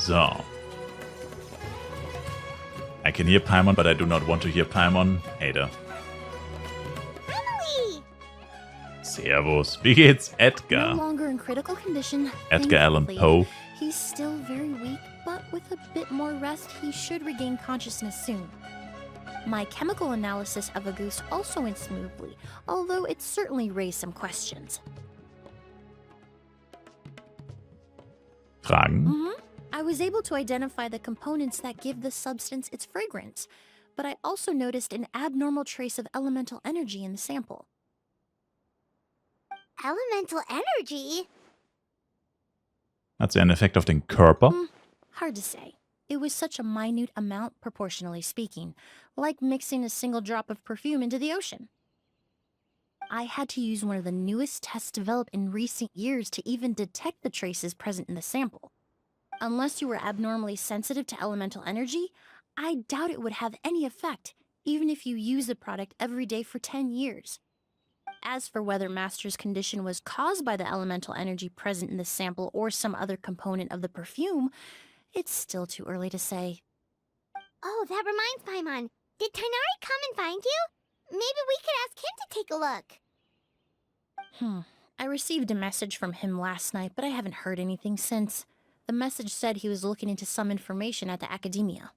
So. I can hear Paimon, but I do not want to hear Paimon. Hater. Émilie! Servus. Wie geht's, Edgar? No longer in critical condition. Edgar Allan thankfully. Poe. He's still very weak, but with a bit more rest, he should regain consciousness soon. My chemical analysis of a goose also went smoothly, although it certainly raised some questions. Fragen? I was able to identify the components that give the substance its fragrance, but I also noticed an abnormal trace of elemental energy in the sample. Elemental energy? Hat sie einen Effekt auf den Körper? Hard to say. It was such a minute amount, proportionally speaking, like mixing a single drop of perfume into the ocean. I had to use one of the newest tests developed in recent years to even detect the traces present in the sample. Unless you were abnormally sensitive to elemental energy, I doubt it would have any effect, even if you use the product every day for 10 years. As for whether Master's condition was caused by the elemental energy present in the sample or some other component of the perfume, it's still too early to say. Oh, that reminds Paimon. Did Tighnari come and find you? Maybe we could ask him to take a look. I received a message from him last night, but I haven't heard anything since. The message said he was looking into some information at the academia.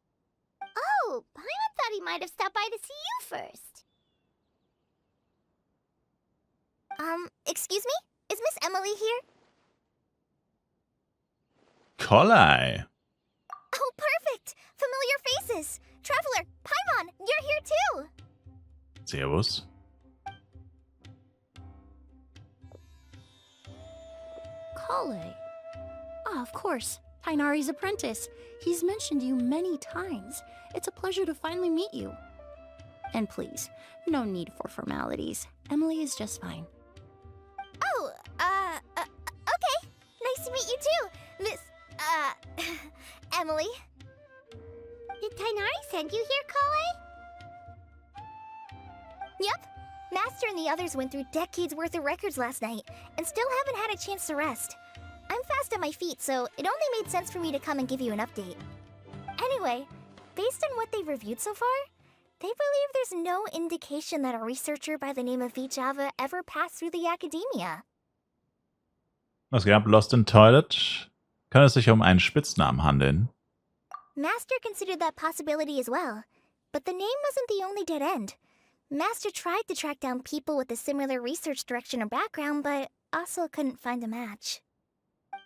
Oh, Paimon thought he might have stopped by to see you first. Excuse me? Is Miss Émilie here? Kollei. Oh, perfect! Familiar faces! Traveler, Paimon, you're here too! Servus. Kale. Ah, of course. Tighnari's apprentice. He's mentioned you many times. It's a pleasure to finally meet you. And please, no need for formalities. Émilie is just fine. Oh, okay. Nice to meet you too, Miss, Émilie. Did Tighnari send you here, Kale? Yep. Master and the others went through decades worth of records last night, and still haven't had a chance to rest. I'm fast on my feet, so it only made sense for me to come and give you an update. Anyway, based on what they've reviewed so far, they believe there's no indication that a researcher by the name of Vijava ever passed through the academia. Was gab? Lost in Toilet? Kann es sich um einen Spitznamen handeln? Master considered that possibility as well, but the name wasn't the only dead end. Master tried to track down people with a similar research direction or background, but also couldn't find a match.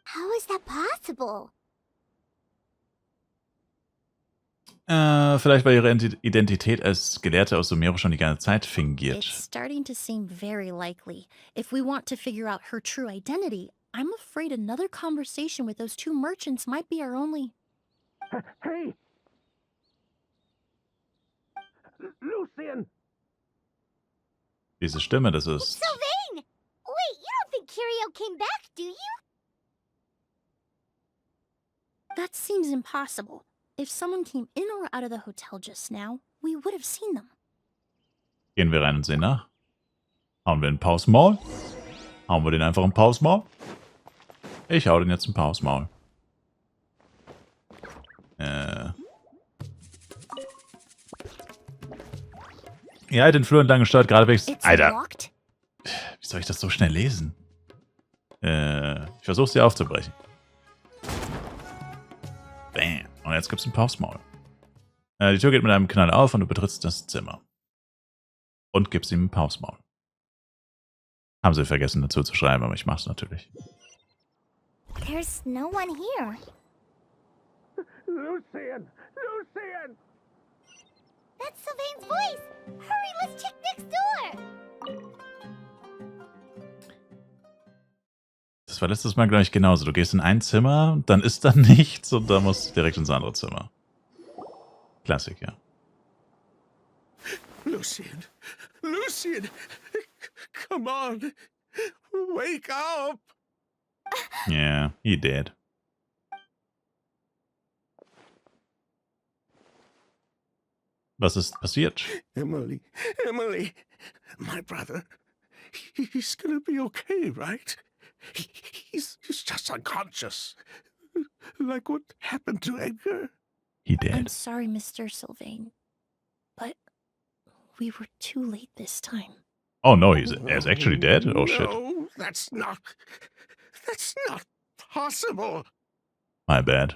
How is that possible? Vielleicht war ihre Identität als Gelehrte aus Sumeru schon die ganze Zeit It's fingiert. starting to seem very likely. If we want to figure out her true identity, I'm afraid another conversation with those two merchants might be our only... Hey! Lucian! Diese Stimme, das ist... Sylvain! Wait, you don't think Kirio came back, do you? That seems impossible. If someone came in or out of the hotel just now, we would have seen them. Gehen wir rein und sehen nach. Hauen wir einen Pausmaul? Hauen wir den einfach einen Pausmaul? Ich hau den jetzt einen Pausmaul. Ja, den Flur entlang gesteuert, geradewegs. It's Alter, locked? wie soll ich das so schnell lesen? Ich versuche sie aufzubrechen. Bam. Und jetzt gibt's einen Pausmaul. Die Tür geht mit einem Knall auf und du betrittst das Zimmer. Und gibst ihm einen Pausmaul. Haben sie vergessen dazu zu schreiben, aber ich mach's natürlich. There's no one here. Lucian! Lucian! That's Sylvain's voice! Hurry, let's check next door! Das war letztes Mal gleich genauso. Du gehst in ein Zimmer, dann ist da nichts und dann musst du direkt ins andere Zimmer. Klassiker. Lucian! Lucian! Come on! Wake up! Yeah, he did. Was ist passiert? Émilie! Émilie! My brother! He's gonna be okay, right? He's just unconscious. Like what happened to Edgar? He I'm did. sorry, Mr. Sylvain, but we were too late this time. Oh no, he's actually dead? Oh shit. No, that's not possible. My bad.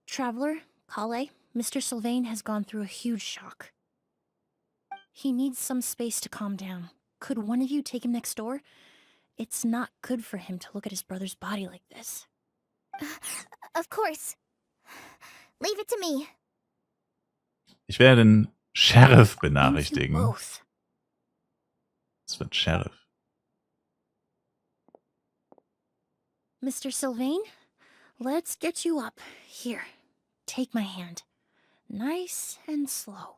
Traveler, Kale, Mr. Sylvain has gone through a huge shock. He needs some space to calm down. Could one of you take him next door? It's not good for him to look at his brother's body like this. Of course. Leave it to me. Ich werde den Sheriff And you benachrichtigen. both. Was für ein Sheriff? Mr. Sylvain, let's get you up. Here, take my hand. Nice and slow.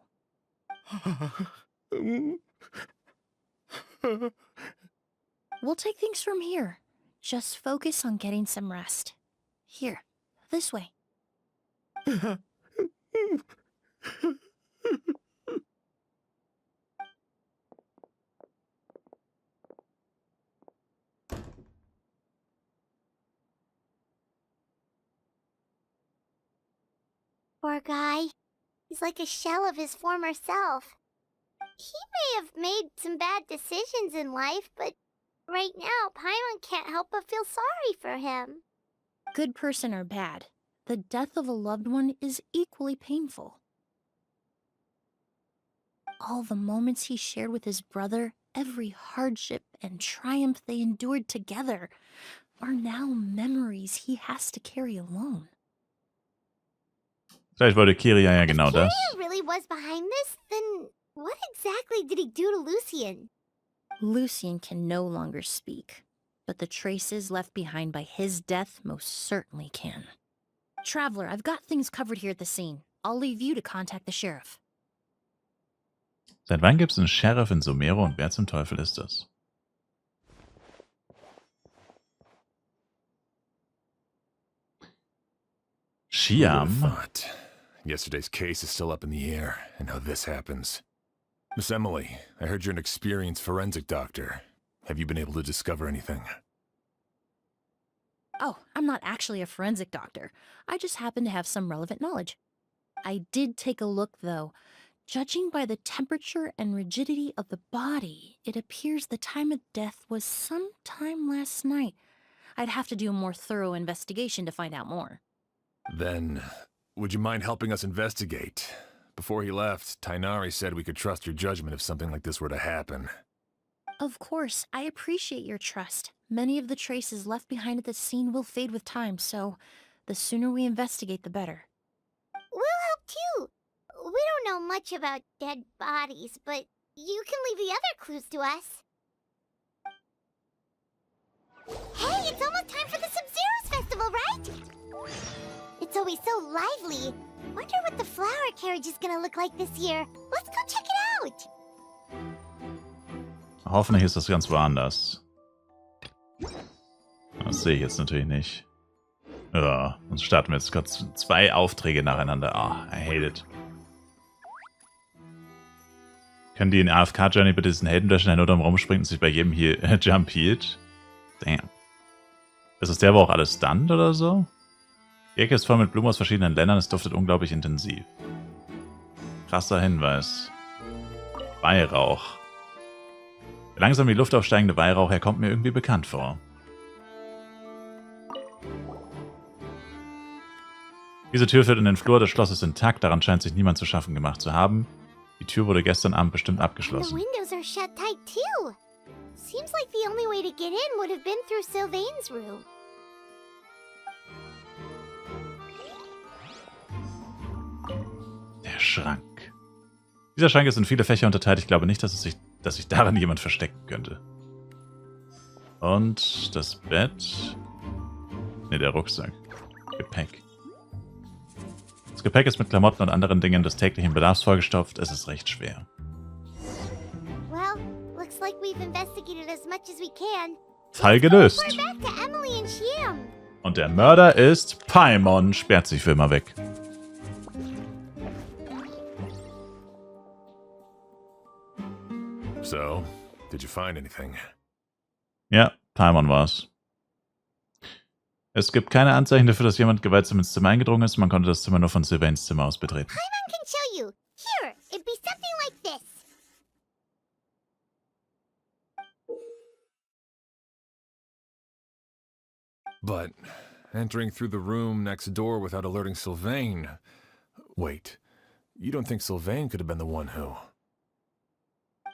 We'll take things from here. Just focus on getting some rest. Here, this way. Poor guy. He's like a shell of his former self. He may have made some bad decisions in life, but right now, Paimon can't help but feel sorry for him. Good person or bad, the death of a loved one is equally painful. All the moments he shared with his brother, every hardship and triumph they endured together, are now memories he has to carry alone. Vielleicht wollte Kiria ja genau If das. Kiria really was behind this, then what exactly did he do to Lucien? Lucien can no longer speak, but the traces left behind by his death most certainly can. Traveler, I've got things covered here at the scene. I'll leave you to contact the sheriff. Seit wann gibt es einen Sheriff in Sumero und wer zum Teufel ist das? Who would have Shiam? thought? Yesterday's case is still up in the air, and now this happens. Miss Émilie, I heard you're an experienced forensic doctor. Have you been able to discover anything? Oh, I'm not actually a forensic doctor. I just happen to have some relevant knowledge. I did take a look, though. Judging by the temperature and rigidity of the body, it appears the time of death was sometime last night. I'd have to do a more thorough investigation to find out more. Then, would you mind helping us investigate? Before he left, Tainari said we could trust your judgment if something like this were to happen. Of course, I appreciate your trust. Many of the traces left behind at the scene will fade with time, so the sooner we investigate, the better. We'll help too. We don't know much about dead bodies, but you can leave the other clues to us. Hey, it's almost time for the Sub-Zero's festival, right? It's always so lively. Wonder what the flower carriage is gonna look like this year. Let's go check it out. Hoffentlich ist das ganz woanders. Das sehe ich jetzt natürlich nicht. Ja, dann starten wir jetzt gerade 2 Aufträge nacheinander. Ah, I hate it. Können die in AFK-Journey bitte diesen Helden löschen, der nur da rumspringt und sich bei jedem hier Jump hielt? Damn. Ist das der, wo auch alles stunt oder so? Die Ecke ist voll mit Blumen aus verschiedenen Ländern, es duftet unglaublich intensiv. Krasser Hinweis. Weihrauch. Der langsam in die Luft aufsteigende Weihrauch, er kommt mir irgendwie bekannt vor. Diese Tür führt in den Flur, das Schloss ist intakt, daran scheint sich niemand zu schaffen gemacht zu haben. Die Tür wurde gestern Abend bestimmt The abgeschlossen. windows are shut tight too. Seems like the only way to get in would have been through Sylvain's room. Der Schrank. Dieser Schrank ist in viele Fächer unterteilt. Ich glaube nicht, dass sich darin jemand verstecken könnte. Und das Bett. Ne, der Rucksack. Gepäck. Das Gepäck ist mit Klamotten und anderen Dingen des täglichen Bedarfs vollgestopft. Es ist recht schwer. Well, looks like we've investigated as much as we can. Fall gelöst. We're back to Émilie and Shiam. Und der Mörder ist Paimon. Sperrt sich für immer weg. So, did you find anything? Ja, Paimon war's. Es gibt keine Anzeichen dafür, dass jemand gewaltsam ins Zimmer eingedrungen ist. Man konnte das Zimmer nur von Sylvains Zimmer aus betreten. Paimon can show you. Here, it'd be something like this. But entering through the room next door without alerting Sylvain... Wait, you don't think Sylvain could have been the one who...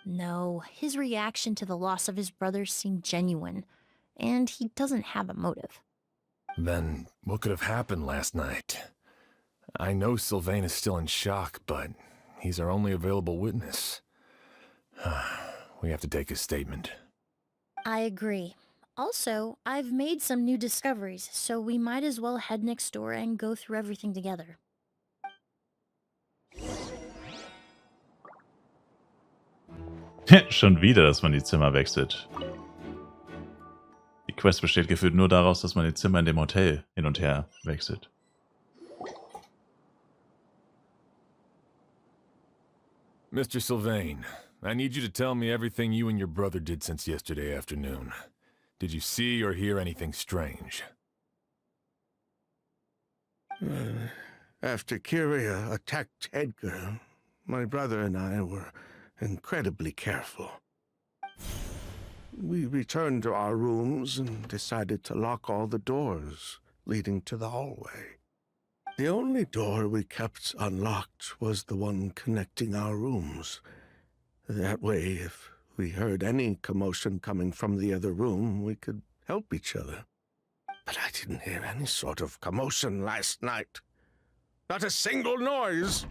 No, his reaction to the loss of his brother seemed genuine, and he doesn't have a motive. Then what could have happened last night? I know Sylvain is still in shock, but he's our only available witness. We have to take his statement. I agree. Also, I've made some new discoveries, so we might as well head next door and go through everything together. Schon wieder, dass man die Zimmer wechselt. Die Quest besteht gefühlt nur daraus, dass man die Zimmer in dem Hotel hin und her wechselt. Mr. Sylvain, I need you to tell me everything you and your brother did since yesterday afternoon. Did you see or hear anything strange? After Kyria attacked Edgar, my brother and I were incredibly careful. We returned to our rooms and decided to lock all the doors leading to the hallway. The only door we kept unlocked was the one connecting our rooms. That way, if we heard any commotion coming from the other room, we could help each other. But I didn't hear any sort of commotion last night. Not a single noise.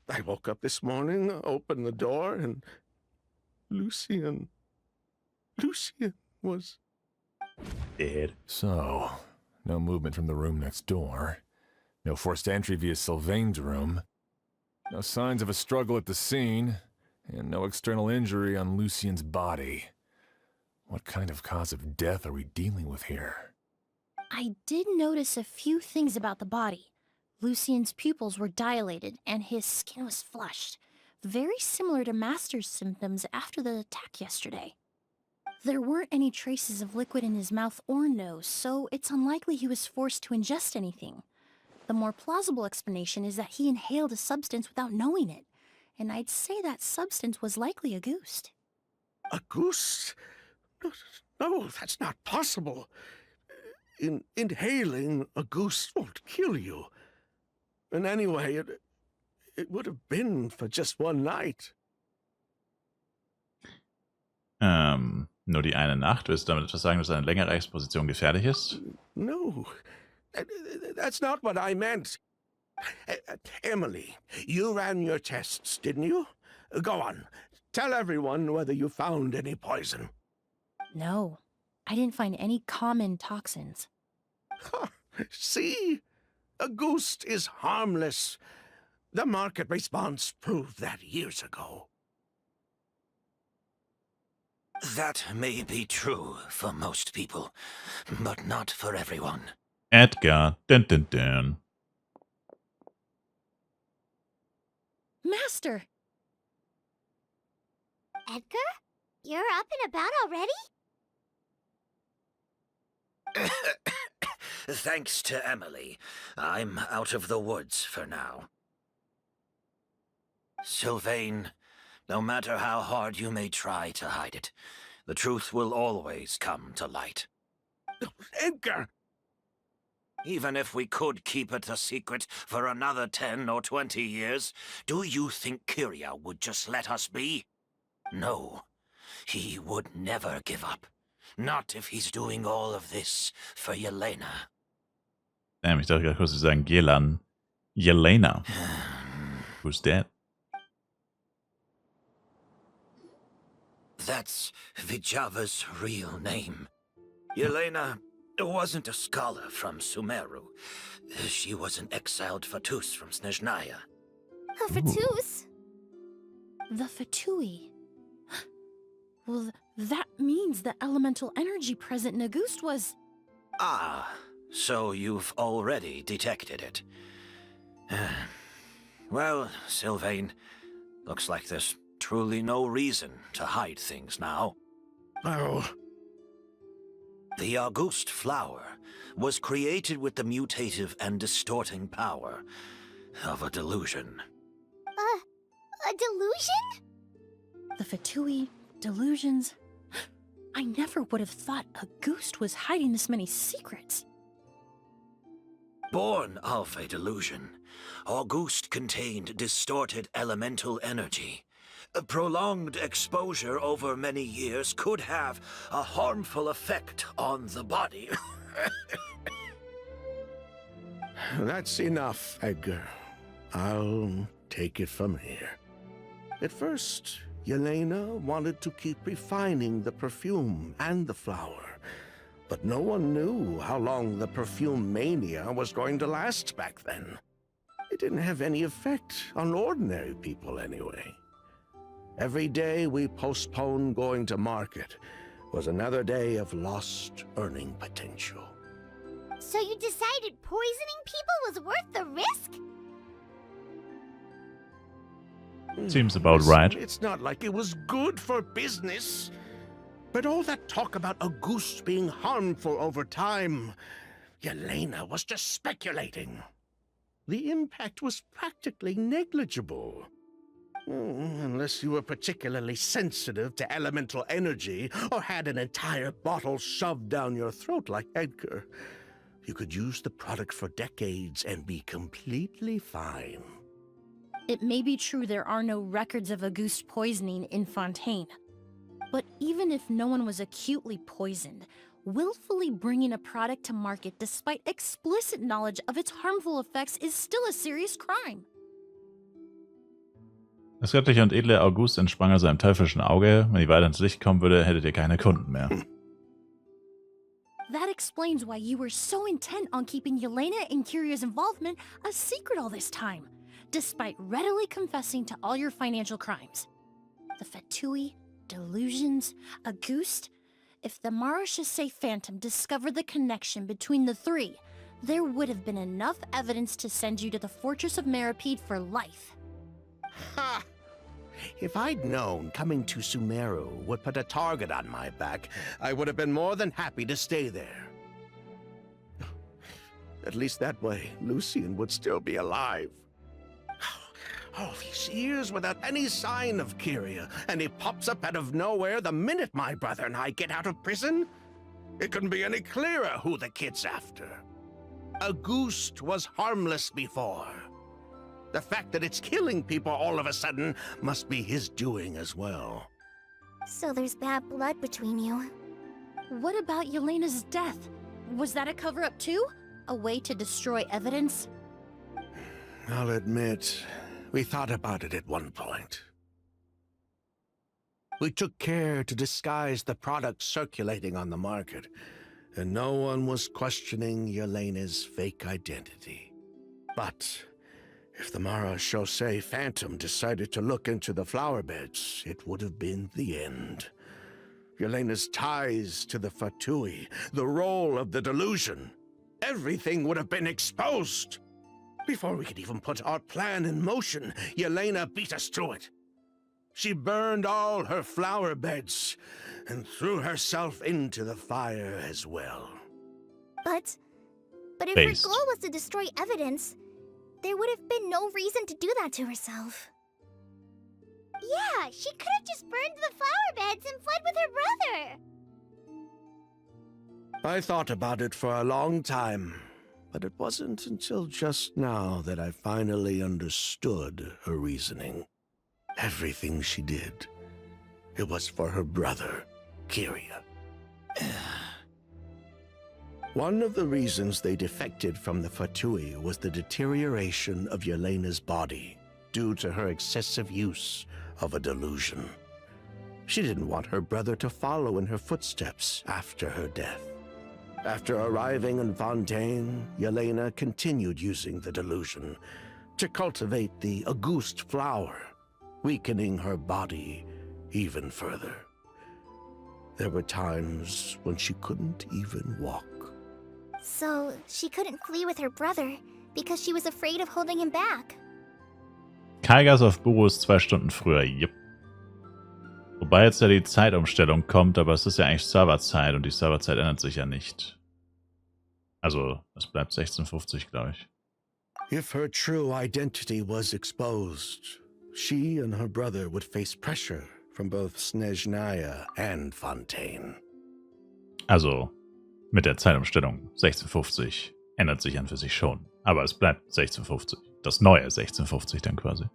I woke up this morning, opened the door, and Lucien was Dead. So, no movement from the room next door. No forced entry via Sylvain's room. No signs of a struggle at the scene. And no external injury on Lucien's body. What kind of cause of death are we dealing with here? I did notice a few things about the body. Lucien's pupils were dilated, and his skin was flushed, very similar to Master's symptoms after the attack yesterday. There weren't any traces of liquid in his mouth or nose, so it's unlikely he was forced to ingest anything. The more plausible explanation is that he inhaled a substance without knowing it, and I'd say that substance was likely a goose. a goose. No, that's not possible. Inhaling a goose won't kill you. And anyway, it would have been for just one night. Nur die eine Nacht? Willst du damit etwas sagen, dass eine längere Exposition gefährlich ist? No, that's not what I meant. Émilie, you ran your tests, didn't you? Go on. Tell everyone whether you found any poison. No, I didn't find any common toxins. See? A goose is harmless. The market response proved that years ago. That may be true for most people, but not for everyone. Edgar. Dun, dun, dun. Master! Edgar? You're up and about already? Thanks to Émilie, I'm out of the woods for now. Sylvain, no matter how hard you may try to hide it, the truth will always come to light. Edgar! Even if we could keep it a secret for another 10 or 20 years, do you think Kyria would just let us be? No, he would never give up. Not if he's doing all of this for Yelena. Damn, ich dachte gerade kurz, sie sagen Gelan. Yelena. Who's that? That's Vijava's real name. Yelena wasn't a scholar from Sumeru. She was an exiled Fatus from Snezhnaya. A Fatus? The Fatui. Well, that means the elemental energy present in a goose was... Ah, so you've already detected it. Well, Sylvain, looks like there's truly no reason to hide things now. Oh, The August flower was created with the mutative and distorting power of a delusion. A delusion? The Fatui, delusions. I never would have thought August was hiding this many secrets. Born of a delusion, August contained distorted elemental energy. A prolonged exposure over many years could have a harmful effect on the body. That's enough, Edgar. I'll take it from here. At first, Yelena wanted to keep refining the perfume and the flower, but no one knew how long the perfume mania was going to last back then. It didn't have any effect on ordinary people anyway. Every day we postponed going to market was another day of lost earning potential. So you decided poisoning people was worth the risk? Seems about Listen, right. It's not like it was good for business. But all that talk about a goose being harmful over time, Yelena was just speculating. The impact was practically negligible. Unless you were particularly sensitive to elemental energy or had an entire bottle shoved down your throat like Edgar. You could use the product for decades and be completely fine. It may be true there are no records of August poisoning in Fontaine. But even if no one was acutely poisoned, willfully bringing a product to market despite explicit knowledge of its harmful effects is still a serious crime. Das göttliche und edle August entsprang also einem teuflischen Auge. Wenn die weiter ins Licht kommen würde, hättet ihr keine Kunden mehr. That explains why you were so intent on keeping Yelena and Kiria's involvement a secret all this time, despite readily confessing to all your financial crimes. The Fatui, delusions, August. If the Marechaussee Phantom discovered the connection between the three, there would have been enough evidence to send you to the Fortress of Meripede for life. Ha! If I'd known coming to Sumeru would put a target on my back, I would have been more than happy to stay there. At least that way, Lucian would still be alive. All these years without any sign of Kyria, and he pops up out of nowhere the minute my brother and I get out of prison? It couldn't be any clearer who the kid's after. August was harmless before. The fact that it's killing people all of a sudden must be his doing as well. So there's bad blood between you. What about Yelena's death? Was that a cover-up too? A way to destroy evidence? I'll admit, we thought about it at one point. We took care to disguise the products circulating on the market, and no one was questioning Yelena's fake identity. But if the Marechaussee Phantom decided to look into the flower beds, it would have been the end. Yelena's ties to the Fatui, the role of the delusion, everything would have been exposed. Before we could even put our plan in motion, Yelena beat us to it. She burned all her flower beds and threw herself into the fire as well. But if Based. her goal was to destroy evidence, there would have been no reason to do that to herself. Yeah, she could have just burned the flower beds and fled with her brother. I thought about it for a long time, but it wasn't until just now that I finally understood her reasoning. Everything she did, it was for her brother, Kyria. One of the reasons they defected from the Fatui was the deterioration of Yelena's body due to her excessive use of a delusion. She didn't want her brother to follow in her footsteps after her death. After arriving in Fontaine, Yelena continued using the delusion to cultivate the August flower, weakening her body even further. There were times when she couldn't even walk. So she couldn't flee with her brother because she was afraid of holding him back. Kaigas auf Büros 2 Stunden früher, yep. Wobei jetzt ja die Zeitumstellung kommt, aber es ist ja eigentlich Serverzeit und die Serverzeit ändert sich ja nicht. Also, es bleibt 16:50, glaube ich. If her true identity was exposed, she and her brother would face pressure from both Snezhnaya and Fontaine. Also, mit der Zeitumstellung 16:50 ändert sich an für sich schon. Aber es bleibt 16:50. Das neue 16:50 dann quasi.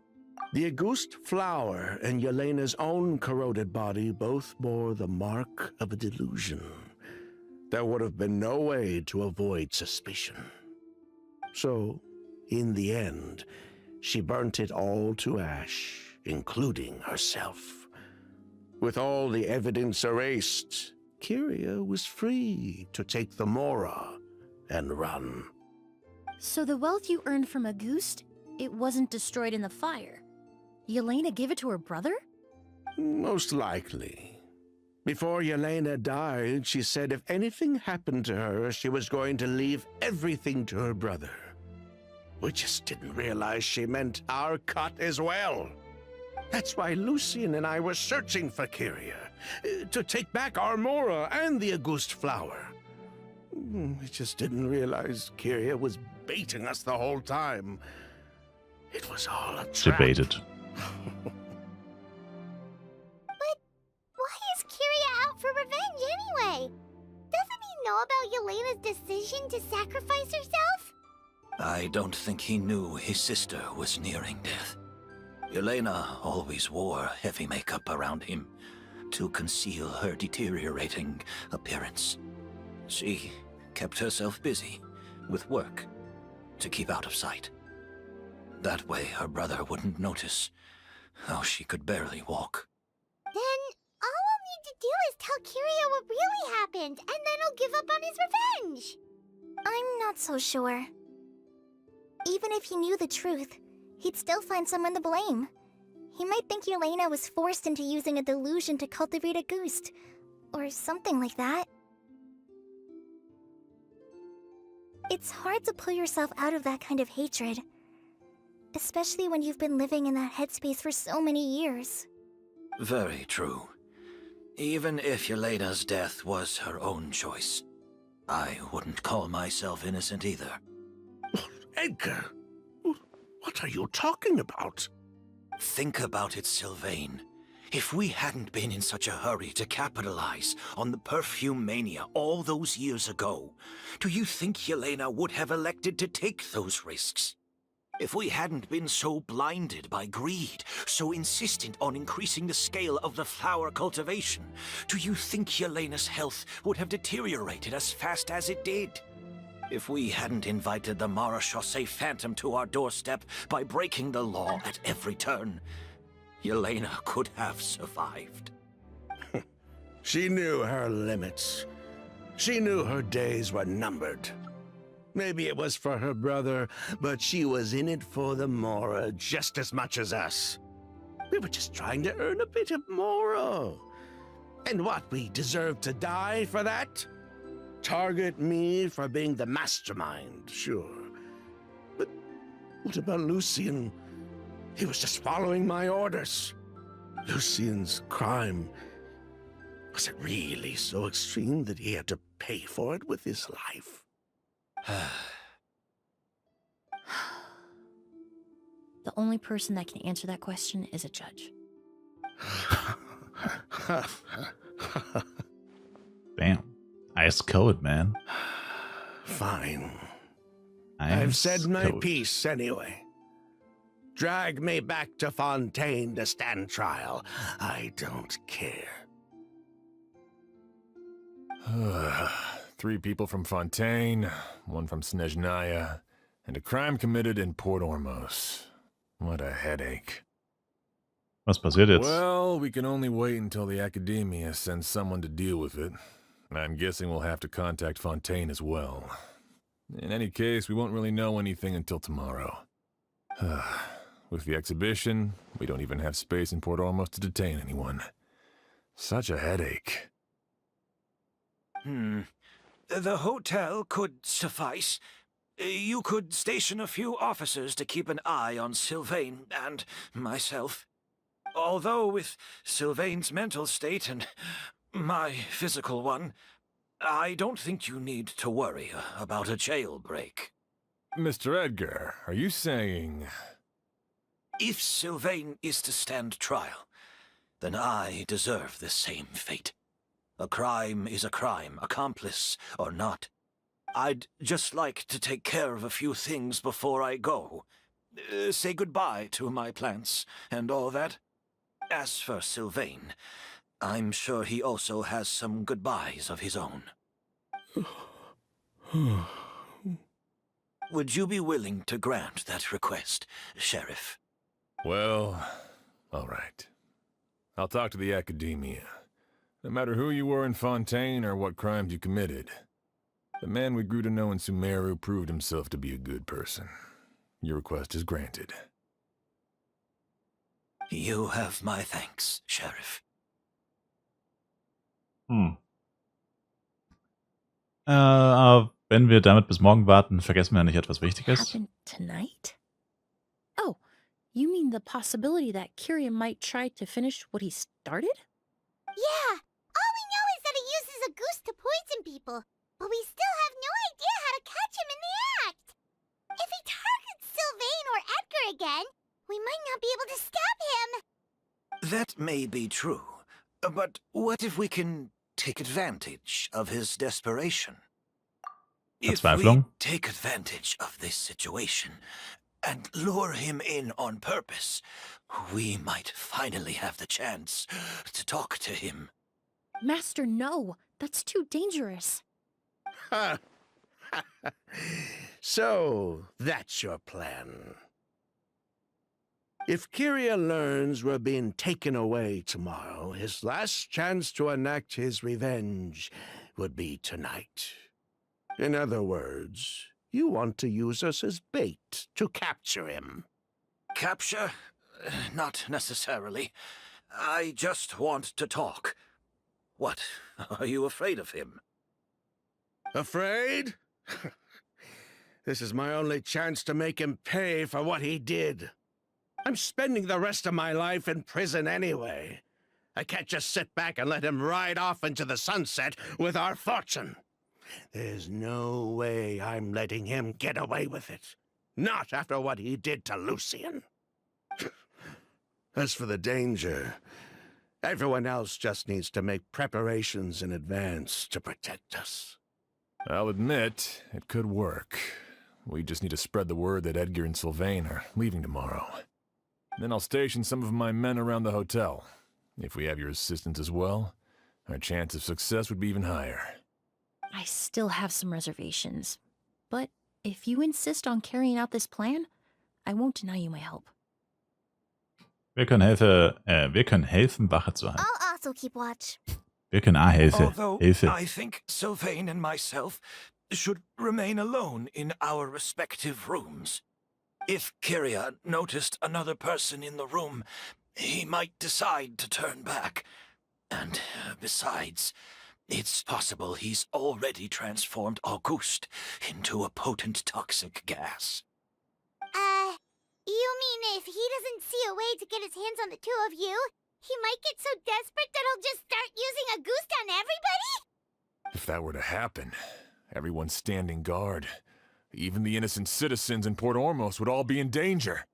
The Auguste flower and Yelena's own corroded body both bore the mark of a delusion. There would have been no way to avoid suspicion. So, in the end, she burnt it all to ash, including herself. With all the evidence erased, Kyria was free to take the Mora and run. So the wealth you earned from Auguste, it wasn't destroyed in the fire. Yelena gave it to her brother? Most likely. Before Yelena died, she said if anything happened to her, she was going to leave everything to her brother. We just didn't realize she meant our cut as well. That's why Lucian and I were searching for Kyria, to take back our Mora and the Auguste flower. We just didn't realize Kyria was baiting us the whole time. It was all a trap. Debated. But why is Kyria out for revenge anyway? Doesn't he know about Yelena's decision to sacrifice herself? I don't think he knew his sister was nearing death. Yelena always wore heavy makeup around him to conceal her deteriorating appearance. She kept herself busy with work to keep out of sight. That way her brother wouldn't notice how she could barely walk. Then all we'll need to do is tell Kyria what really happened, and then he'll give up on his revenge. I'm not so sure. Even if he knew the truth, he'd still find someone to blame. He might think Yelena was forced into using a delusion to cultivate a Auguste, or something like that. It's hard to pull yourself out of that kind of hatred, especially when you've been living in that headspace for so many years. Very true. Even if Yelena's death was her own choice, I wouldn't call myself innocent either. Edgar, what are you talking about? Think about it, Sylvain. If we hadn't been in such a hurry to capitalize on the perfume mania all those years ago, do you think Yelena would have elected to take those risks? If we hadn't been so blinded by greed, so insistent on increasing the scale of the flower cultivation, do you think Yelena's health would have deteriorated as fast as it did? If we hadn't invited the Marechaussee Phantom to our doorstep by breaking the law at every turn, Yelena could have survived. She knew her limits. She knew her days were numbered. Maybe it was for her brother, but she was in it for the Mora just as much as us. We were just trying to earn a bit of Mora. And what, we deserve to die for that? Target me for being the mastermind, sure. But what about Lucian? He was just following my orders. Lucian's crime, was it really so extreme that he had to pay for it with his life? The only person that can answer that question is a judge. Damn. Ice cold, man. Fine. Ice I've said my cold. piece anyway. Drag me back to Fontaine to stand trial. I don't care. 3 people from Fontaine, 1 from Snezhnaya, and a crime committed in Port Ormos. What a headache. Was passiert jetzt? Well, we can only wait until the Academia sends someone to deal with it. I'm guessing we'll have to contact Fontaine as well. In any case, we won't really know anything until tomorrow. With the exhibition, we don't even have space in Port Ormos to detain anyone. Such a headache. The hotel could suffice. You could station a few officers to keep an eye on Sylvain and myself. Although with Sylvain's mental state and my physical one, I don't think you need to worry about a jailbreak. Mr. Edgar, are you saying... If Sylvain is to stand trial, then I deserve the same fate. A crime is a crime, accomplice or not. I'd just like to take care of a few things before I go. Say goodbye to my plants and all that. As for Sylvain, I'm sure he also has some goodbyes of his own. Would you be willing to grant that request, Sheriff? Well, all right. I'll talk to the Academia. No matter who you were in Fontaine or what crimes you committed, the man we grew to know in Sumeru proved himself to be a good person. Your request is granted. You have my thanks, Sheriff. Aber wenn wir damit bis morgen warten, vergessen wir ja nicht etwas Wichtiges. Happen tonight? Oh, you mean the possibility that Kiria might try to finish what he started? Yeah, all we know is that he uses a goose to poison people, but we still have no idea how to catch him in the act. If he targets Sylvain or Edgar again, we might not be able to stop him. That may be true, but what if we can take advantage of his desperation? If we Verzweiflung? take advantage of this situation and lure him in on purpose, we might finally have the chance to talk to him. Master, no. That's too dangerous. So, that's your plan. If Kiria learns we're being taken away tomorrow, his last chance to enact his revenge would be tonight. In other words, you want to use us as bait to capture him. Capture? Not necessarily. I just want to talk. What? Are you afraid of him? Afraid? This is my only chance to make him pay for what he did. I'm spending the rest of my life in prison anyway. I can't just sit back and let him ride off into the sunset with our fortune. There's no way I'm letting him get away with it. Not after what he did to Lucien. As for the danger, everyone else just needs to make preparations in advance to protect us. I'll admit, it could work. We just need to spread the word that Edgar and Sylvain are leaving tomorrow. Then I'll station some of my men around the hotel. If we have your assistance as well, our chance of success would be even higher. I still have some reservations. But if you insist on carrying out this plan, I won't deny you my help. Wir können helfen, Wache zu halten. I'll also keep watch. Wir können helfen. Although Hilfe. I think Sylvain and myself should remain alone in our respective rooms. If Kiria noticed another person in the room, he might decide to turn back. And besides, it's possible he's already transformed Auguste into a potent toxic gas. You mean if he doesn't see a way to get his hands on the two of you, he might get so desperate that he'll just start using a goose on everybody? If that were to happen, everyone standing guard, even the innocent citizens in Port Ormos would all be in danger.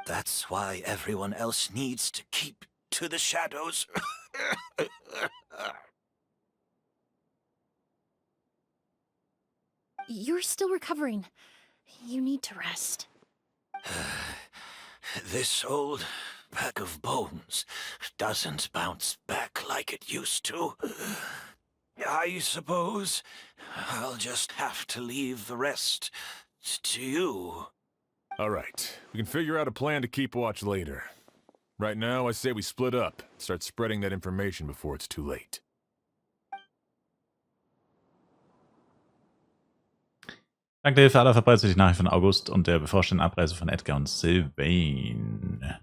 That's why everyone else needs to keep to the shadows. You're still recovering. You need to rest. This old pack of bones doesn't bounce back like it used to. I suppose I'll just have to leave the rest to you. All right, we can figure out a plan to keep watch later. Right now, I say we split up, start spreading that information before it's too late. Dank der Hilfe aller verbreitet sich die Nachricht von August und der bevorstehenden Abreise von Edgar und Sylvain.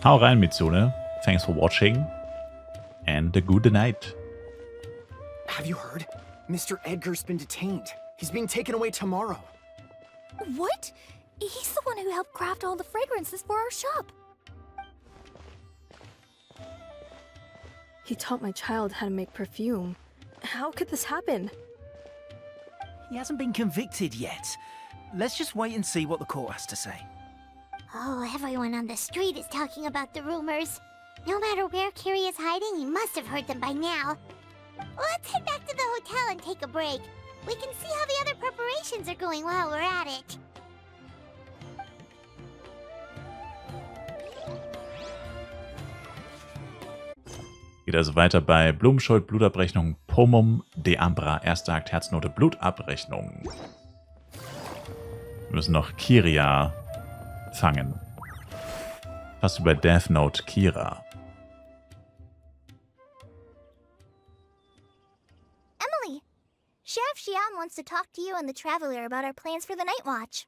Hau rein, Mitsune. Thanks for watching. And a good night. Have you heard? Mr. Edgar's been detained. He's being taken away tomorrow. What? He's the one who helped craft all the fragrances for our shop. He taught my child how to make perfume. How could this happen? He hasn't been convicted yet. Let's just wait and see what the court has to say. Oh, everyone on the street is talking about the rumors. No matter where Kiri is hiding, he must have heard them by now. Let's head back to the hotel and take a break. We can see how the other preparations are going while we're at it. Geht also weiter bei Blumenschuld, Blutabrechnung, Pomum de Ambra, erster Akt, Herznote, Blutabrechnung. Wir müssen noch Kiria fangen. Fast über Death Note Kira. Émilie, Chef Xian wants to talk to you and the Traveler about our plans for the night watch.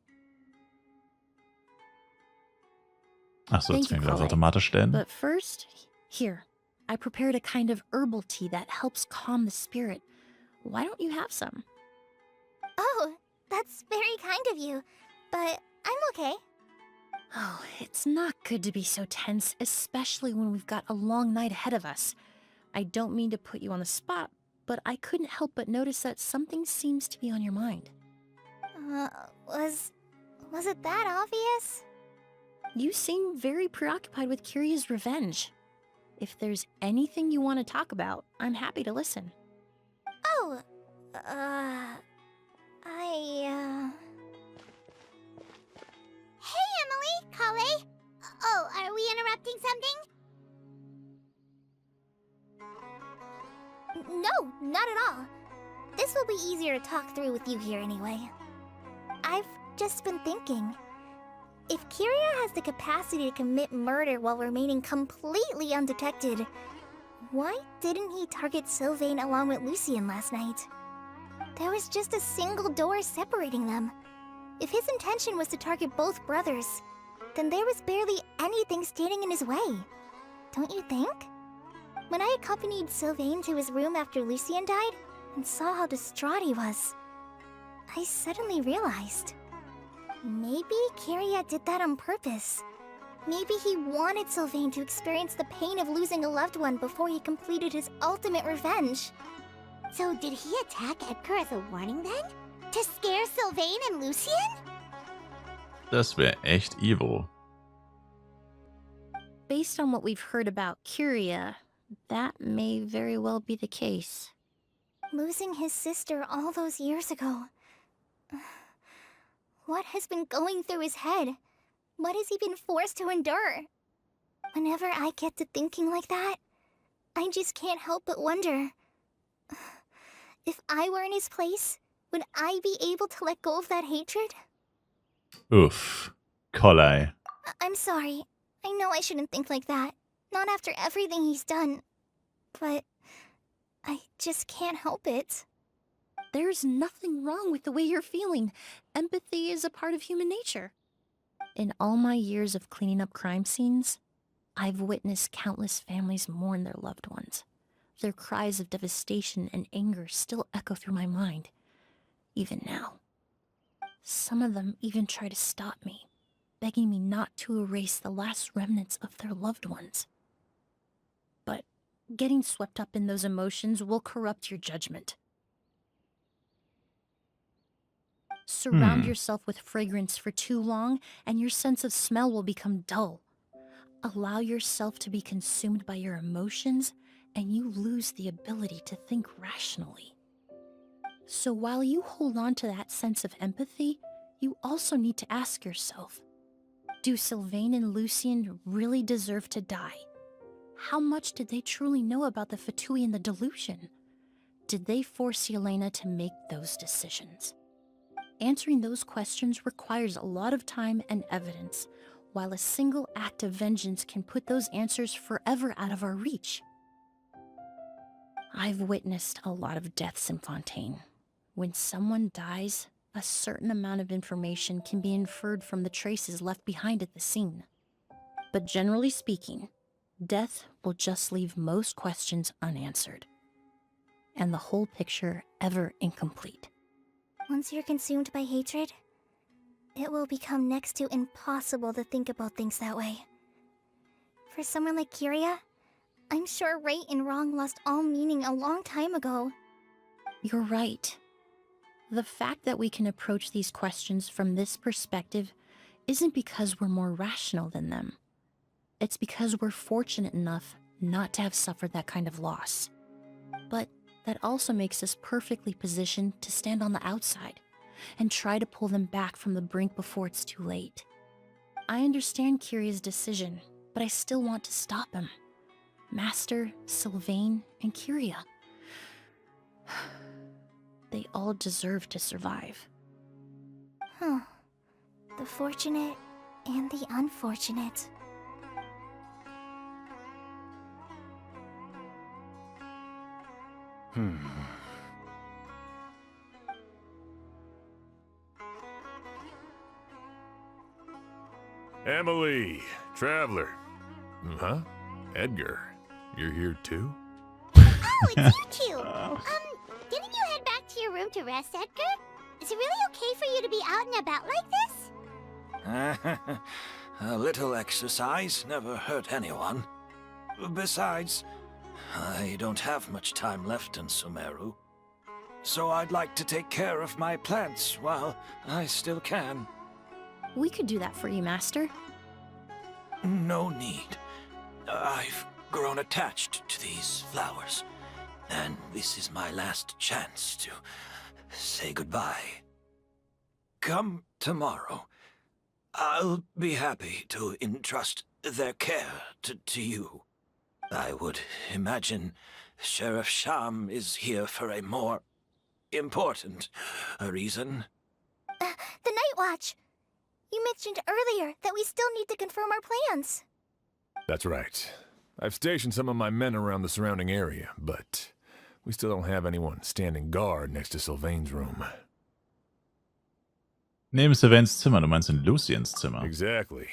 Achso, jetzt Thank you, können wir das Colin. automatisch stellen. But first, here, I prepared a kind of herbal tea that helps calm the spirit. Why don't you have some? Oh, that's very kind of you, but I'm okay. Oh, it's not good to be so tense, especially when we've got a long night ahead of us. I don't mean to put you on the spot, but I couldn't help but notice that something seems to be on your mind. Was it that obvious? You seem very preoccupied with Kiria's revenge. If there's anything you want to talk about, I'm happy to listen. Oh, Hey, Émilie, Kale. Oh, are we interrupting something? No, not at all. This will be easier to talk through with you here anyway. I've just been thinking. If Kiria has the capacity to commit murder while remaining completely undetected, why didn't he target Sylvain along with Lucien last night? There was just a single door separating them. If his intention was to target both brothers, then there was barely anything standing in his way. Don't you think? When I accompanied Sylvain to his room after Lucien died, and saw how distraught he was, I suddenly realized. Maybe Kiria did that on purpose. Maybe he wanted Sylvain to experience the pain of losing a loved one before he completed his ultimate revenge. So did he attack Edgar as a warning then? To scare Sylvain and Lucien? Das wäre echt evil. Based on what we've heard about Kiria, that may very well be the case. Losing his sister all those years ago. What has been going through his head? What has he been forced to endure? Whenever I get to thinking like that, I just can't help but wonder. If I were in his place, would I be able to let go of that hatred? Uff. Kolei. I'm sorry. I know I shouldn't think like that. Not after everything he's done. But I just can't help it. There's nothing wrong with the way you're feeling. Empathy is a part of human nature. In all my years of cleaning up crime scenes, I've witnessed countless families mourn their loved ones. Their cries of devastation and anger still echo through my mind, even now. Some of them even try to stop me, begging me not to erase the last remnants of their loved ones. But getting swept up in those emotions will corrupt your judgment. Surround yourself with fragrance for too long, and your sense of smell will become dull. Allow yourself to be consumed by your emotions, and you lose the ability to think rationally. So while you hold on to that sense of empathy, you also need to ask yourself, do Sylvain and Lucien really deserve to die? How much did they truly know about the Fatui and the delusion? Did they force Yelena to make those decisions? Answering those questions requires a lot of time and evidence, while a single act of vengeance can put those answers forever out of our reach. I've witnessed a lot of deaths in Fontaine. When someone dies, a certain amount of information can be inferred from the traces left behind at the scene. But generally speaking, death will just leave most questions unanswered, and the whole picture ever incomplete. Once you're consumed by hatred, it will become next to impossible to think about things that way. For someone like Kiria, I'm sure right and wrong lost all meaning a long time ago. You're right. The fact that we can approach these questions from this perspective isn't because we're more rational than them. It's because we're fortunate enough not to have suffered that kind of loss. But that also makes us perfectly positioned to stand on the outside and try to pull them back from the brink before it's too late. I understand Kiria's decision, but I still want to stop him. Master, Sylvain, and Kiria. They all deserve to survive. Huh. The fortunate and the unfortunate. Émilie, traveler. Huh? Edgar, you're here too? Oh, it's you two! Didn't you head back to your room to rest, Edgar? Is it really okay for you to be out and about like this? A little exercise never hurt anyone. Besides, I don't have much time left in Sumeru. So I'd like to take care of my plants while I still can. We could do that for you, Master. No need. I've grown attached to these flowers, and this is my last chance to say goodbye. Come tomorrow. I'll be happy to entrust their care to you. I would imagine Sheriff Sham is here for a more important reason. The Night Watch! You mentioned earlier that we still need to confirm our plans. That's right. I've stationed some of my men around the surrounding area, but we still don't have anyone standing guard next to Sylvain's room. Neben Sylvains Zimmer, du meinst in Luciens Zimmer. Exactly.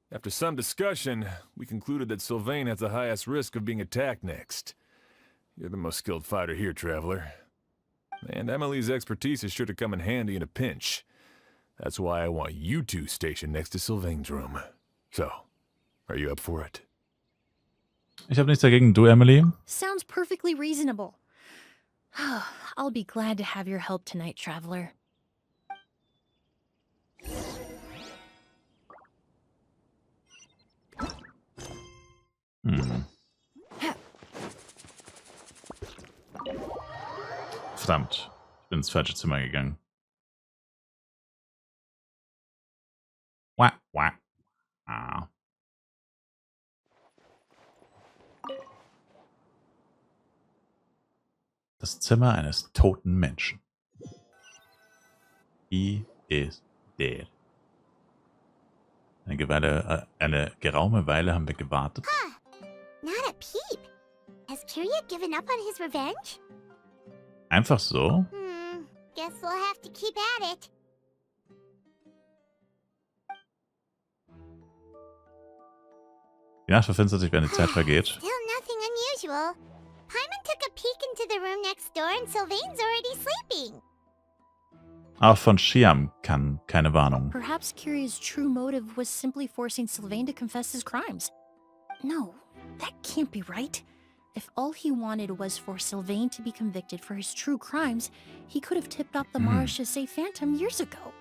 After some discussion, we concluded that Sylvain has the highest risk of being attacked next. You're the most skilled fighter here, traveler. And Emilie's expertise is sure to come in handy in a pinch. That's why I want you two stationed next to Sylvain's room. So, are you up for it? Ich habe nichts dagegen. Du, Émilie? Sounds perfectly reasonable. I'll be glad to have your help tonight, Traveler. Verdammt, ich bin ins falsche Zimmer gegangen. Wah, wah. Ah. Das Zimmer eines toten Menschen. He is dead. Eine geraume Weile haben wir gewartet. Not a peep. Has Kiria given up on his revenge? Einfach so? Guess we'll have to keep at it. Die Nacht verfinstert sich, wenn die Zeit vergeht. Still nothing unusual. Paimon took a peek into the room next door and Sylvain's already sleeping. Auch von Shiam kann keine Warnung. Perhaps Kiria's true motive was simply forcing Sylvain to confess his crimes. No, that can't be right. If all he wanted was for Sylvain to be convicted for his true crimes, he could have tipped off the Marechaussee Phantom years ago.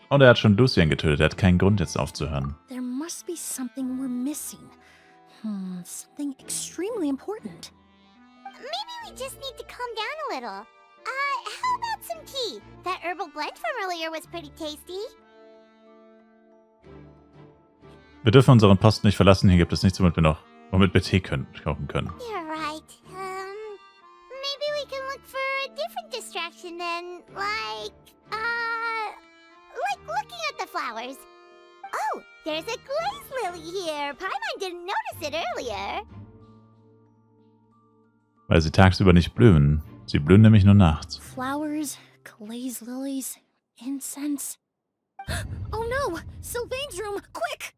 Und er hat schon Lucien getötet. Er hat keinen Grund, jetzt aufzuhören. There must be something we're missing. Something extremely important. Maybe we just need to calm down a little. How about some tea? That herbal blend from earlier was pretty tasty. Hmm. Wir dürfen unseren Posten nicht verlassen. Hier gibt es nichts, womit wir Tee kochen können. You're right. Maybe we can look for a different distraction then, like looking at the flowers. Oh, there's a glaze lily here. Paimon didn't notice it earlier. Weil sie tagsüber nicht blühen. Sie blühen nämlich nur nachts. Flowers, glaze lilies, incense. Oh no! Sylvain's room! Quick!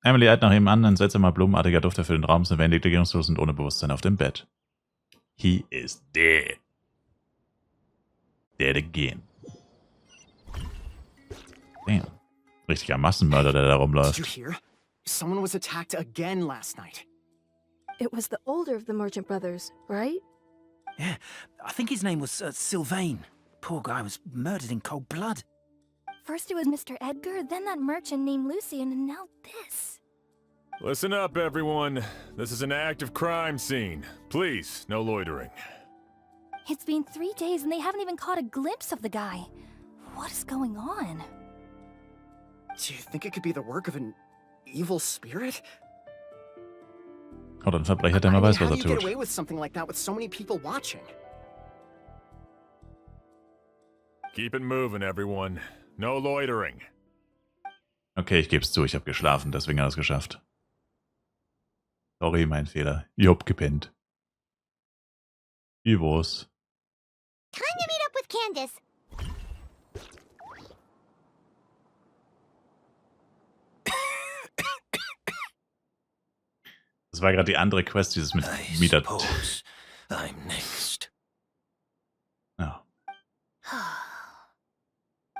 Émilie eilt nach ihm an, ein seltsamer blumenartiger Duft erfüllt den Raum, Sylvain liegt regierungslos und ohne Bewusstsein auf dem Bett. He is dead. Dead again. Damn. Richtiger Massenmörder, der da Did you rumläuft. hear? Someone was attacked again last night. It was the older of the merchant brothers, right? Yeah, I think his name was Sylvain. Poor guy was murdered in cold blood. First it was Mr. Edgar, then that merchant named Lucian, and now this. Listen up, everyone. This is an active crime scene. Please, no loitering. It's been 3 days and they haven't even caught a glimpse of the guy. What is going on? Do you think it could be the work of an evil spirit? Oder ein Verbrecher, der I mal mean, weiß, was how er do you get tut. away with something like that with so many people watching? Keep it moving, everyone. No loitering. Okay, ich geb's zu, ich habe geschlafen, deswegen hat er es geschafft. Sorry, mein Fehler. Ich hab gepennt. Wie war's? Time to meet up with Candace. Das war gerade die andere Quest, dieses mit I Mieter. suppose I'm next. Ja.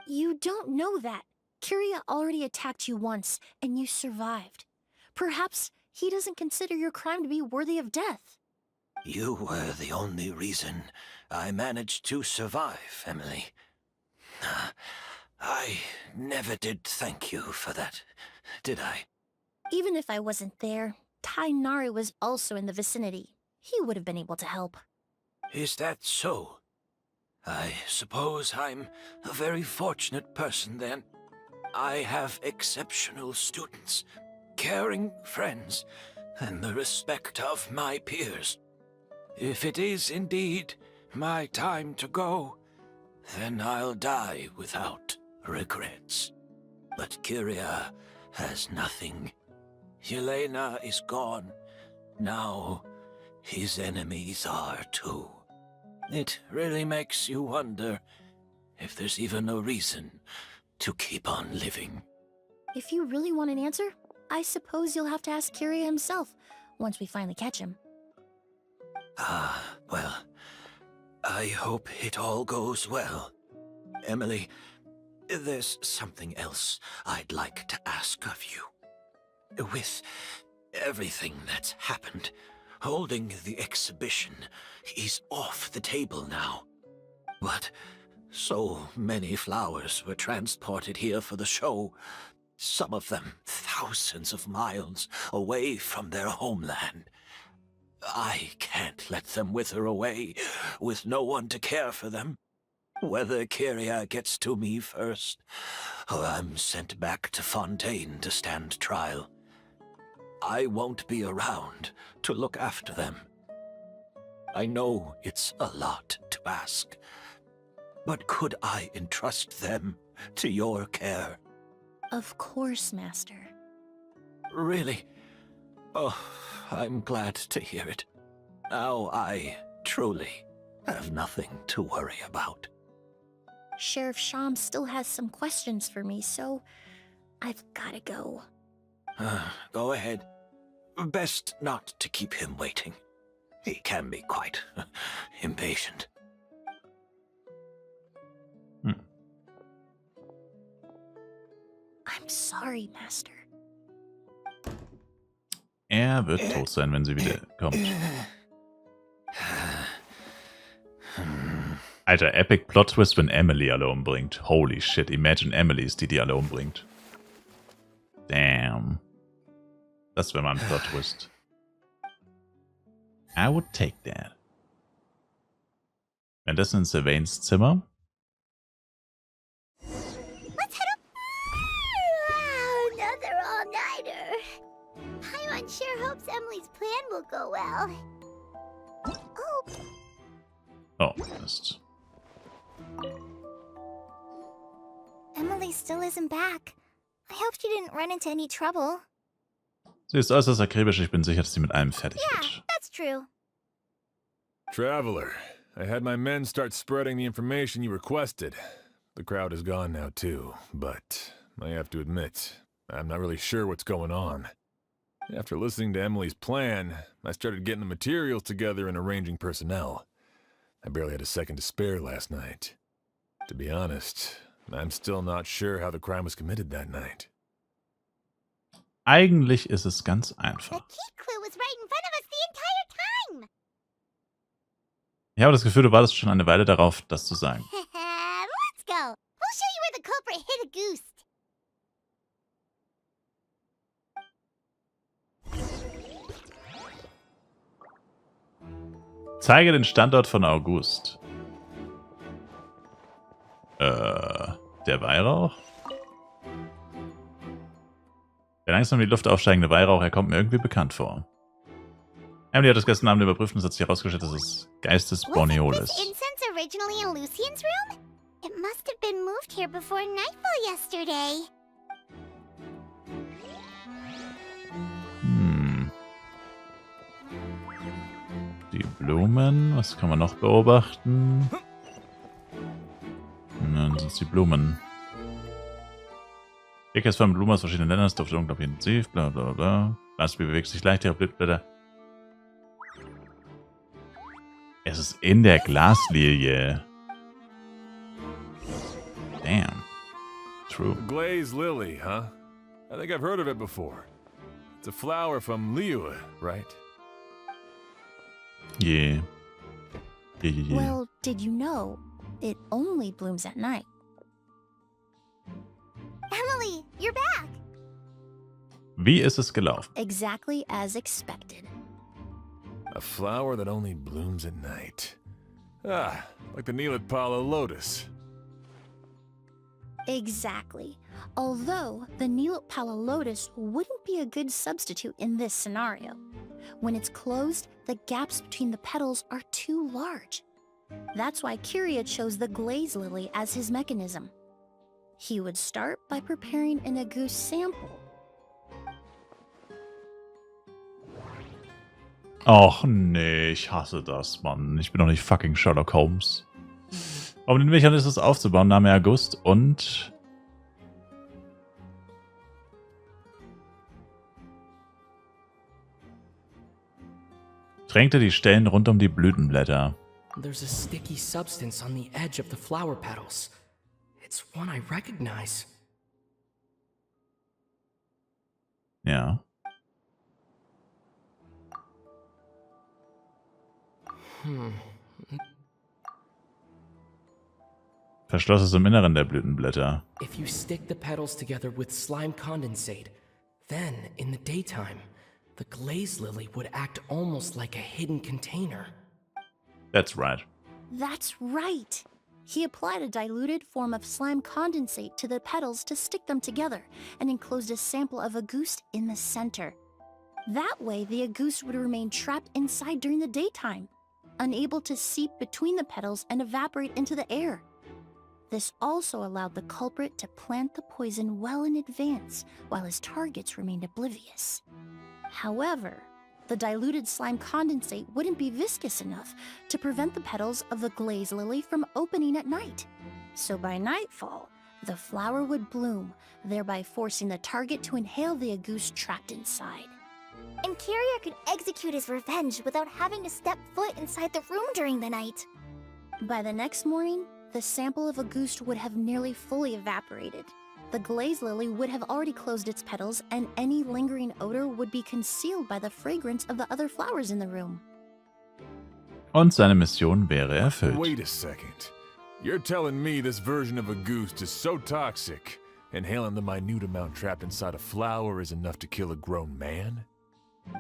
You don't know that. Kyria already attacked you once, and you survived. Perhaps he doesn't consider your crime to be worthy of death. You were the only reason I managed to survive, Émilie. I never did thank you for that, did I? Even if I wasn't there, Tainari was also in the vicinity. He would have been able to help. Is that so? I suppose I'm a very fortunate person then. I have exceptional students, caring friends, and the respect of my peers. If it is indeed my time to go, then I'll die without regrets. But Kyria has nothing. Yelena is gone. Now his enemies are too. It really makes you wonder if there's even a reason to keep on living. If you really want an answer, I suppose you'll have to ask Kyria himself once we finally catch him. Well, I hope it all goes well. Émilie, there's something else I'd like to ask of you. With everything that's happened, holding the exhibition is off the table now. But so many flowers were transported here for the show, some of them thousands of miles away from their homeland. I can't let them wither away with no one to care for them. Whether Kyria gets to me first, or I'm sent back to Fontaine to stand trial, I won't be around to look after them. I know it's a lot to ask, but could I entrust them to your care? Of course, Master. Really? Oh, I'm glad to hear it. Now I truly have nothing to worry about. Sheriff Sham still has some questions for me, so I've gotta go. Go ahead. Best not to keep him waiting. He can be quite impatient. I'm sorry, Master. Er wird tot sein, wenn sie wieder kommt. Alter, Epic Plot Twist, wenn Émilie alle umbringt. Holy shit, imagine Émilie ist die, die alle umbringt. Damn. Das wäre mal ein Plot Twist. I would take that. Währenddessen in Sylvains Zimmer. Let's head up. Wow, another all-nighter. Paimon sure hopes Emily's plan will go well. Oh, Oh, Mist. Emily still isn't back. I hope she didn't run into any trouble. Sie ist äußerst akribisch, ich bin sicher, dass sie mit allem fertig Yeah, wird. that's true. Traveler, I had my men start spreading the information you requested. The crowd is gone now too, but I have to admit, I'm not really sure what's going on. After listening to Emily's plan, I started getting the materials together and arranging personnel. I barely had a second to spare last night. To be honest, I'm still not sure how the crime was committed that night. Eigentlich ist es ganz The einfach. key clue was right in front of us the entire time. Ich habe das Gefühl, du wartest schon eine Weile darauf, das zu sagen. Let's go. We'll show you where the culprit hid a goose. Zeige den Standort von August. Der Weihrauch? Der langsam in die Luft aufsteigende Weihrauch, er kommt mir irgendwie bekannt vor. Émilie hat das gestern Abend überprüft und es hat sich herausgestellt, dass es Geistes Wasn't Borneolis. this incense originally in Lucian's room? It must have been moved here before nightfall yesterday. Die Blumen, was kann man noch beobachten? Dann sind es die Blumen. Dickes von Blumen aus verschiedenen Ländern, es duftet unglaublich intensiv, bla bla bla. Plastik bewegt sich leicht, ihre Blütenblätter. Es ist in der Glaslilie. Damn. True. Glazed lily, huh? I think I've heard of it before. It's a flower from Liyue, right? Yeah. Yeah. Well, did you know it only blooms at night? Emily, you're back. Wie ist es gelaufen? Exactly as expected. A flower that only blooms at night. Ah, like the Neelitpala lotus. Exactly. Although the Neelitpala lotus wouldn't be a good substitute in this scenario. When it's closed, the gaps between the petals are too large. That's why Kyria chose the glaze lily as his mechanism. He would start by preparing an Agoose sample. Och nee, ich hasse das, Mann. Ich bin doch nicht fucking Sherlock Holmes. Um den Mechanismus aufzubauen, nahm er August und... tränkte die Stellen rund um die Blütenblätter. There's a sticky substance on the edge of the flower petals. It's one I recognize. Ja. Verschloss es im Inneren der Blütenblätter. If you stick the petals together with slime condensate, then in the daytime, the glaze lily would act almost like a hidden container. That's right. That's right. He applied a diluted form of slime condensate to the petals to stick them together and enclosed a sample of Agoose in the center. That way, the Agoose would remain trapped inside during the daytime, unable to seep between the petals and evaporate into the air. This also allowed the culprit to plant the poison well in advance while his targets remained oblivious. However, the diluted slime condensate wouldn't be viscous enough to prevent the petals of the glaze lily from opening at night. So by nightfall, the flower would bloom, thereby forcing the target to inhale the Agoose trapped inside. And Kyria could execute his revenge without having to step foot inside the room during the night. By the next morning, the sample of Agoose would have nearly fully evaporated. The glaze lily would have already closed its petals, and any lingering odor would be concealed by the fragrance of the other flowers in the room. Und seine Mission wäre erfüllt. Wait a second. You're telling me this version of a goose is so toxic, inhaling the minute amount trapped inside a flower is enough to kill a grown man?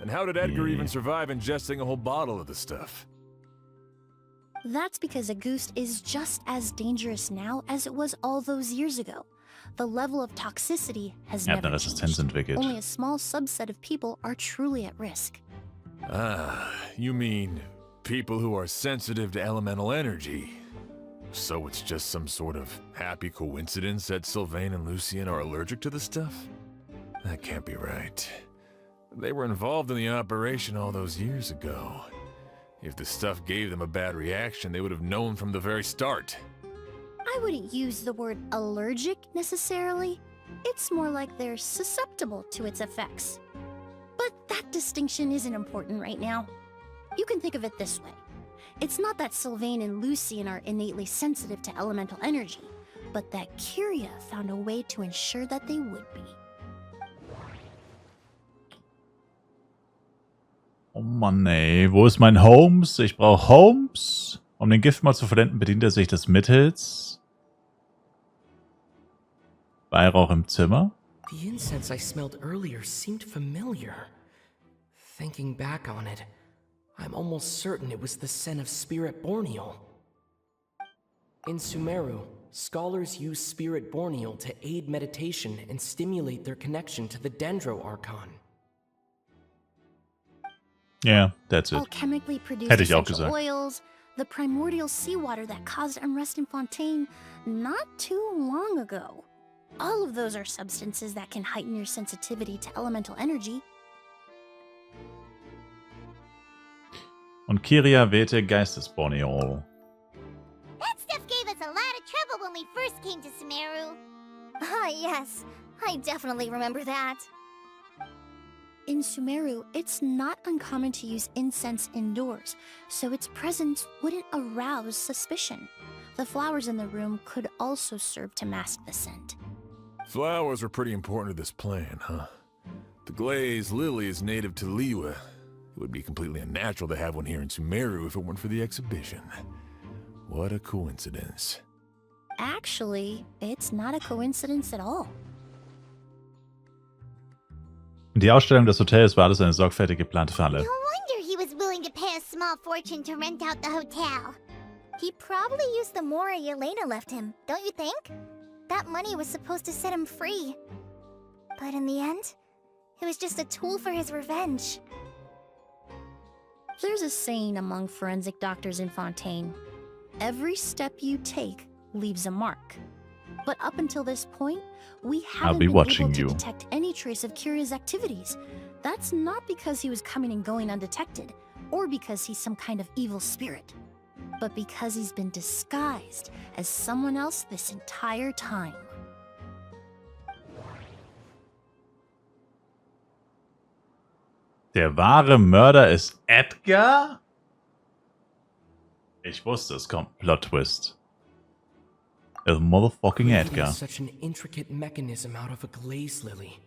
And how did Edgar even survive ingesting a whole bottle of the stuff? That's because Agoose is just as dangerous now as it was all those years ago. The level of toxicity has Er hat never eine Resistenz changed. entwickelt. Only a small subset of people are truly at risk. Ah, you mean people who are sensitive to elemental energy. So it's just some sort of happy coincidence that Sylvain and Lucien are allergic to the stuff? That can't be right. They were involved in the operation all those years ago. If the stuff gave them a bad reaction, they would have known from the very start. I wouldn't use the word allergic necessarily. It's more like they're susceptible to its effects. But that distinction isn't important right now. You can think of it this way. It's not that Sylvain and Lucien are innately sensitive to elemental energy, but that Kyria found a way to ensure that they would be. Oh Mann, ey. Wo ist mein Holmes? Ich brauche Holmes. Um den Gift mal zu vollenden, bedient er sich des Mittels. Weihrauch im Zimmer. The incense I smelled earlier seemed familiar. Thinking back on it, I'm almost certain it was the scent of Spirit Borneal. In Sumeru, scholars use Spirit Borneal to aid meditation and stimulate their connection to the Dendro Archon. Yeah, that's it. Alchemically produced Hätte ich auch essential gesagt. oils, the primordial seawater that caused unrest in Fontaine not too long ago. All of those are substances that can heighten your sensitivity to elemental energy. Und Kyria wählte Geistesborneol. That stuff gave us a lot of trouble when we first came to Sumeru. Ah, yes. I definitely remember that. In Sumeru, it's not uncommon to use incense indoors, so its presence wouldn't arouse suspicion. The flowers in the room could also serve to mask the scent. Flowers are pretty important to this plan, huh? The glazed lily is native to Liyue. It would be completely unnatural to have one here in Sumeru if it weren't for the exhibition. What a coincidence. Actually, it's not a coincidence at all. Die Ausstellung des Hotels war alles eine sorgfältig geplante Falle. No wonder he was willing to pay a small fortune to rent out the hotel. He probably used the Mora Yelena left him, don't you think? That money was supposed to set him free. But in the end, it was just a tool for his revenge. There's a saying among forensic doctors in Fontaine. Every step you take leaves a mark. But up until this point, we haven't been able to detect any trace of Kyria's activities. That's not because he was coming and going undetected, or because he's some kind of evil spirit, but because he's been disguised as someone else this entire time. Der wahre Mörder ist Edgar? Ich wusste, es kommt. Plot-Twist. It's motherfucking Edgar. Such an intricate mechanism out of a glaze lily.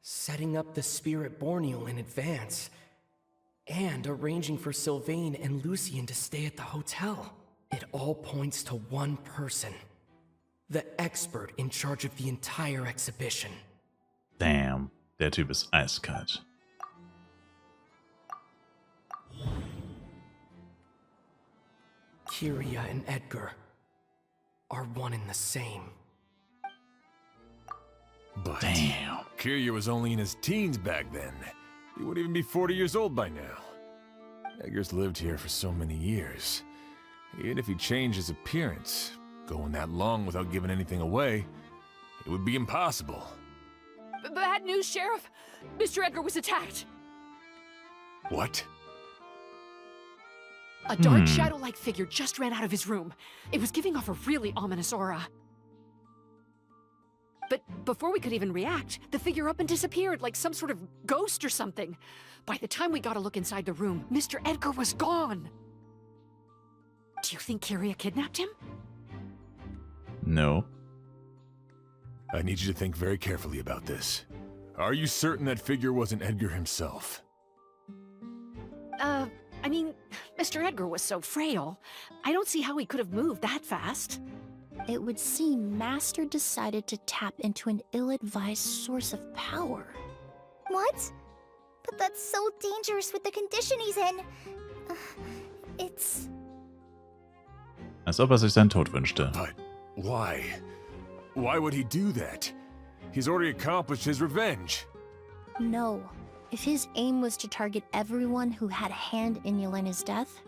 Setting up the Spirit Borneal in advance. And arranging for Sylvain and Lucien to stay at the hotel. It all points to one person. The expert in charge of the entire exhibition. Damn, der Typ ist eiskalt. Kyria and Edgar are one and the same. But damn, Kyria was only in his teens back then. He wouldn't even be 40 years old by now. Edgar's lived here for so many years. Even if he changed his appearance, going that long without giving anything away, it would be impossible. Bad news, Sheriff! Mr. Edgar was attacked! What? A dark shadow-like figure just ran out of his room. It was giving off a really ominous aura. But before we could even react, the figure up and disappeared like some sort of ghost or something. By the time we got a look inside the room, Mr. Edgar was gone. Do you think Kyria kidnapped him? No. I need you to think very carefully about this. Are you certain that figure wasn't Edgar himself? I mean, Mr. Edgar was so frail. I don't see how he could have moved that fast. It would seem Master decided to tap into an ill-advised source of power. What? But that's so dangerous with the condition he's in. It's... Als ob sich seinen Tod wünschte. But why? Why would he do that? He's already accomplished his revenge. No. If his aim was to target everyone who had a hand in Yelena's death...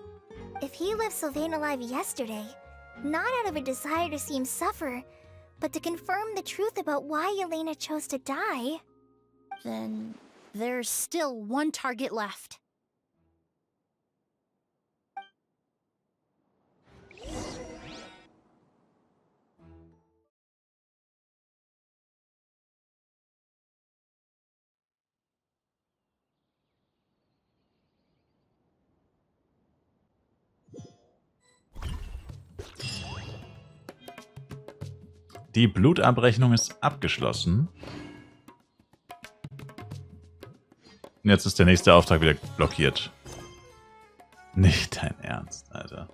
If he left Sylvain alive yesterday, not out of a desire to see him suffer, but to confirm the truth about why Yelena chose to die... Then there's still one target left. Die Blutabrechnung ist abgeschlossen. Und jetzt ist der nächste Auftrag wieder blockiert. Nicht dein Ernst, Alter.